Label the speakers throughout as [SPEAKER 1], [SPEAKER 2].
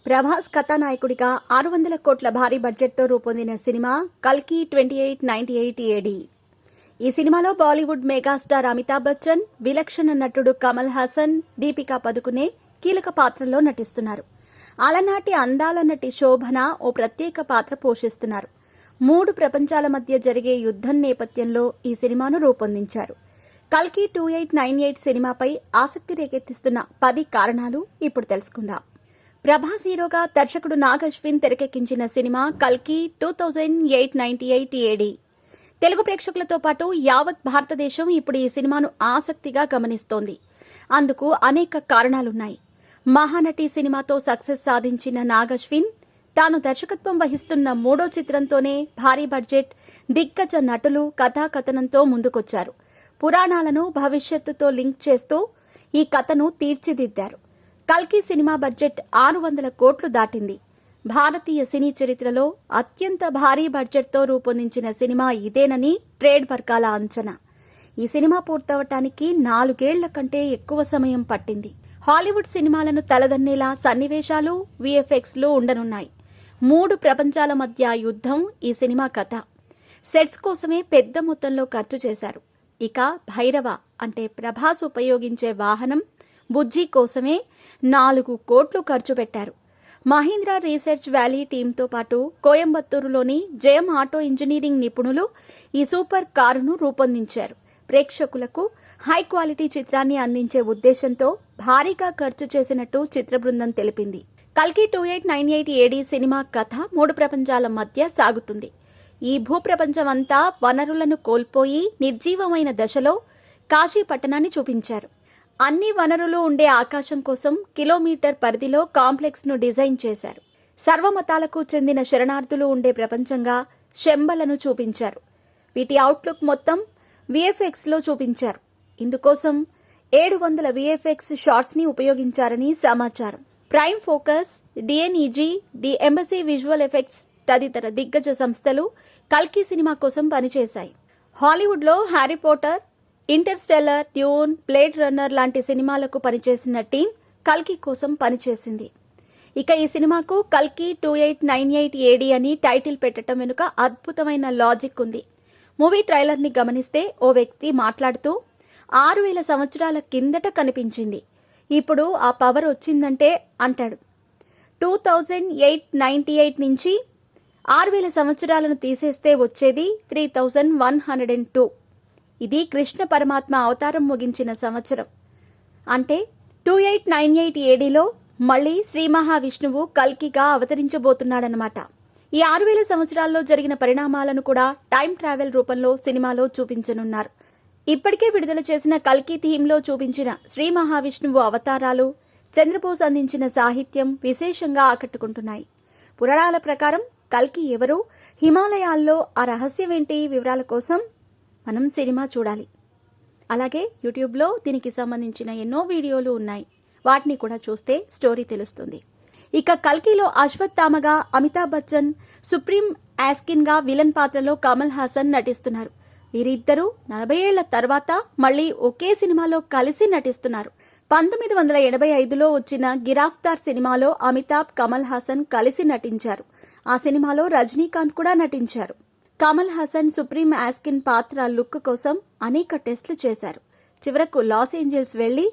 [SPEAKER 1] ప్రభాస్ కథానాయకుడిగా 600 కోట్ల భారీ బడ్జెట్తో రూపొందిన సినిమా కల్కి 2898 ఏడీ. ఈ సినిమాలో బాలీవుడ్ మెగాస్టార్ అమితాబ్ బచ్చన్, విలక్షణ నటుడు కమల్ హాసన్, దీపికా పదుకునే కీలక పాత్రల్లో నటిస్తున్నారు. అలనాటి అందాల నటి శోభన ఓ ప్రత్యేక పాత్ర పోషిస్తున్నారు. 3 ప్రపంచాల మధ్య జరిగే యుద్ధం నేపథ్యంలో ఈ సినిమాను రూపొందించారు. కల్కి 2898 సినిమాపై ఆసక్తి రేకెత్తిస్తున్న 10 కారణాలు ఇప్పుడు తెలుసుకుందాం. ప్రభాస్ హీరోగా దర్శకుడు నాగ్ అశ్విన్ తెరకెక్కించిన సినిమా కల్కి 2898 ఏడీ. తెలుగు ప్రేక్షకులతో పాటు యావత్ భారతదేశం ఇప్పుడు ఈ సినిమాను ఆసక్తిగా గమనిస్తోంది. అందుకు అనేక కారణాలున్నాయి. మహానటి సినిమాతో సక్సెస్ సాధించిన నాగ్ అశ్విన్ తాను దర్శకత్వం వహిస్తున్న 3వ చిత్రంతోనే భారీ బడ్జెట్, దిగ్గజ నటులు, కథాకథనంతో ముందుకొచ్చారు. పురాణాలను భవిష్యత్తుతో లింక్ చేస్తూ ఈ కథను తీర్చిదిద్దారు. కల్కి సినిమా బడ్జెట్ 600 కోట్లు దాటింది. భారతీయ సినీ చరిత్రలో అత్యంత భారీ బడ్జెట్తో రూపొందించిన సినిమా ఇదేనని ట్రేడ్ వర్గాల అంచనా. ఈ సినిమా పూర్తవటానికి 4 ఏళ్ల కంటే ఎక్కువ సమయం పట్టింది. హాలీవుడ్ సినిమాలను తలదన్నేలా సన్నివేశాలు, విఎఫ్ఎక్స్లు ఉండనున్నాయి. 3 ప్రపంచాల మధ్య యుద్ధం ఈ సినిమా కథ. సెట్స్ కోసమే పెద్ద మొత్తంలో ఖర్చు చేశారు. ఇక భైరవ అంటే ప్రభాస్ ఉపయోగించే వాహనం బుజ్జి కోసమే 4 కోట్లు ఖర్చు పెట్టారు. మహీంద్రా రీసెర్చ్ వ్యాలీ టీంతో పాటు కోయంబత్తూరులోని జయం ఆటో ఇంజనీరింగ్ నిపుణులు ఈ సూపర్ కారును రూపొందించారు. ప్రేక్షకులకు హై క్వాలిటీ చిత్రాన్ని అందించే ఉద్దేశంతో భారీగా ఖర్చు చేసినట్టు చిత్ర బృందం తెలిపింది. కల్కి 2898 ఏడీ సినిమా కథ 3 ప్రపంచాల మధ్య సాగుతుంది. ఈ భూప్రపంచమంతా వనరులను కోల్పోయి నిర్జీవమైన దశలో కాశీ పట్టణాన్ని చూపించారు. అన్ని వనరులు ఉండే ఆకాశం కోసం కిలోమీటర్ పరిధిలో కాంప్లెక్స్ ను డిజైన్ చేశారు. సర్వమతాలకు చెందిన శరణార్థులు ఉండే ప్రపంచంగా శంబలను చూపించారు. వీటి అవుట్లుక్ మొత్తం విఎఫ్ఎక్స్ లో చూపించారు. ఇందుకోసం 700 విఎఫ్ఎక్స్ షాట్స్ ని ఉపయోగించారని సమాచారం. Prime focus, డిఎన్ఈజీ, the embassy visual effects తదితర దిగ్గజ సంస్థలు కల్కి సినిమా కోసం పనిచేశాయి. హాలీవుడ్ లో Harry Potter, Interstellar, tune, blade runner లాంటి సినిమాలకు పనిచేసిన టీం కల్కి కోసం పనిచేసింది. ఇక ఈ సినిమాకు కల్కి 2898 ఏడీ అని టైటిల్ పెట్టడం వెనుక అద్భుతమైన లాజిక్ ఉంది. మూవీ ట్రైలర్ ని గమనిస్తే ఓ వ్యక్తి మాట్లాడుతూ 6000 సంవత్సరాల కిందట కనిపించింది, ఇప్పుడు ఆ పవర్ వచ్చిందంటే అంటాడు. 2898 నుంచి 6000 సంవత్సరాలను తీసేస్తే వచ్చేది 3102. ఇది కృష్ణ పరమాత్మ అవతారం ముగించిన సంవత్సరం. అంటే 2898 ఏడీలో మళ్లీ శ్రీ మహావిష్ణువు కల్కిగా అవతరించబోతున్నాడనమాట. ఈ 6000 సంవత్సరాల్లో జరిగిన పరిణామాలను కూడా టైం ట్రావెల్ రూపంలో సినిమాలో చూపించనున్నారు. ఇప్పటికే విడుదల చేసిన కల్కి థీమ్లో చూపించిన శ్రీ మహావిష్ణువు అవతారాలు, చంద్రబోస్ అందించిన సాహిత్యం విశేషంగా ఆకట్టుకుంటున్నాయి. పురాణాల ప్రకారం కల్కి ఎవరు, హిమాలయాల్లో ఆ రహస్యమేంటి వివరాల కోసం మనం సినిమా చూడాలి. అలాగే యూట్యూబ్లో దీనికి సంబంధించిన ఎన్నో వీడియోలు ఉన్నాయి. వాటిని కూడా చూస్తే స్టోరీ తెలుస్తుంది. ఇక కల్కిలో అశ్వత్థామగా అమితాబ్ బచ్చన్, సుప్రీం యాస్కిన్ గా విలన్ పాత్రలో కమల్ హాసన్ నటిస్తున్నారు. వీరిద్దరూ 40 ఏళ్ల తర్వాత మళ్లీ ఒకే సినిమాలో కలిసి నటిస్తున్నారు. 1985లో వచ్చిన గిరాఫ్తార్ సినిమాలో అమితాబ్, కమల్ హాసన్ కలిసి నటించారు. ఆ సినిమాలో రజనీకాంత్ కూడా నటించారు. కమల్ హాసన్ సుప్రీం యాస్కిన్ పాత్ర లుక్ కోసం అనేక టెస్టులు చేశారు. చివరకు లాస్ ఏంజల్స్ వెళ్లి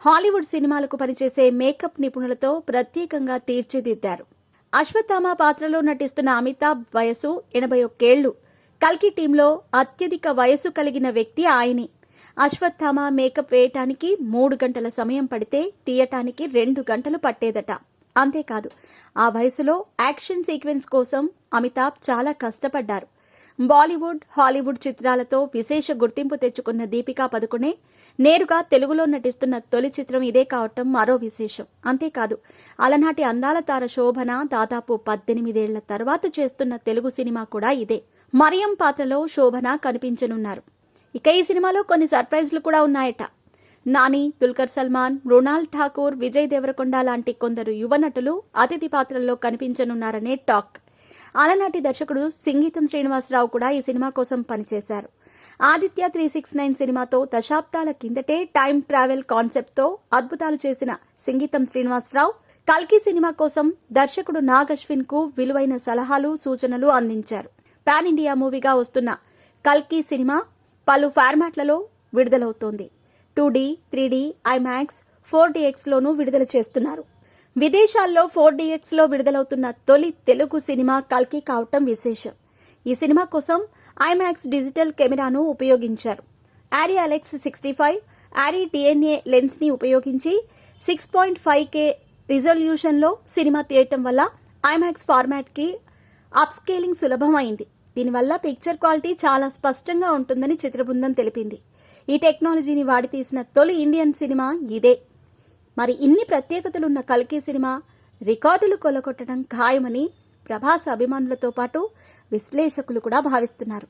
[SPEAKER 1] హాలీవుడ్ సినిమాలకు పనిచేసే మేకప్ నిపుణులతో ప్రత్యేకంగా తీర్చిదిద్దారు. అశ్వత్థామ పాత్రలో నటిస్తున్న అమితాబ్ వయసు 81 ఏళ్లు. కల్కి టీంలో అత్యధిక వయసు కలిగిన వ్యక్తి ఆయనే. అశ్వత్థామ మేకప్ వేయటానికి 3 గంటల సమయం పడితే తీయటానికి 2 గంటలు పట్టేదట. అంతేకాదు, ఆ వయసులో యాక్షన్ సీక్వెన్స్ కోసం అమితాబ్ చాలా కష్టపడ్డారు. బాలీవుడ్, హాలీవుడ్ చిత్రాలతో విశేష గుర్తింపు తెచ్చుకున్న దీపికా పదుకునే నేరుగా తెలుగులో నటిస్తున్న తొలి చిత్రం ఇదే కావటం మరో విశేషం. అంతేకాదు, అలనాటి అందాల తార శోభన దాదాపు 18 ఏళ్ల తర్వాత చేస్తున్న తెలుగు సినిమా కూడా ఇదే. మరియం పాత్రలో శోభన కనిపించనున్నారు. ఇక ఈ సినిమాలో కొన్ని సర్ప్రైజ్లు కూడా ఉన్నాయట. నాని, దుల్కర్ సల్మాన్, మృణాల్ ఠాకూర్, విజయ్ దేవరకొండ లాంటి కొందరు యువ నటులు అతిథి పాత్రల్లో కనిపించనున్నారనే టాక్. అలనాటి దర్శకుడు సింగీతం శ్రీనివాసరావు కూడా ఈ సినిమా కోసం పనిచేశారు. ఆదిత్య 369 సినిమాతో దశాబ్దాల కిందటే టైం ట్రావెల్ కాన్సెప్ట్తో అద్భుతాలు చేసిన సింగీతం శ్రీనివాసరావు కల్కి సినిమా కోసం దర్శకుడు నాగ్ అశ్విన్ కు విలువైన సలహాలు సూచనలు అందించారు. పాన్ ఇండియా మూవీగా వస్తున్న కల్కి సినిమా పలు ఫార్మాట్లలో విడుదలవుతోంది. 2D, 3D, IMAX, 4DX లోనూ విడుదల చేస్తున్నారు. విదేశాల్లో 4DX లో విడుదలవుతున్న తొలి తెలుగు సినిమా కల్కి కావటం విశేషం. ఈ సినిమా కోసం IMAX డిజిటల్ కెమెరాను ఉపయోగించారు. ఆరి అలెక్స్ 65, ఆరి DNA లెన్స్ ని ఉపయోగించి 6.5K రిజల్యూషన్ లో సినిమా తీయటం వల్ల IMAX ఫార్మాట్ కి అప్స్కేలింగ్ సులభం అయింది. దీనివల్ల పిక్చర్ క్వాలిటీ చాలా స్పష్టంగా ఉంటుందని చిత్రబృందం తెలిపింది. ఈ టెక్నాలజీని వాడి తీసిన తొలి ఇండియన్ సినిమా ఇదే. మరి ఇన్ని ప్రత్యేకతలున్న కల్కి సినిమా రికార్డులు కొల్లగొట్టడం ఖాయమని ప్రభాస్ అభిమానులతో పాటు విశ్లేషకులు కూడా భావిస్తున్నారు.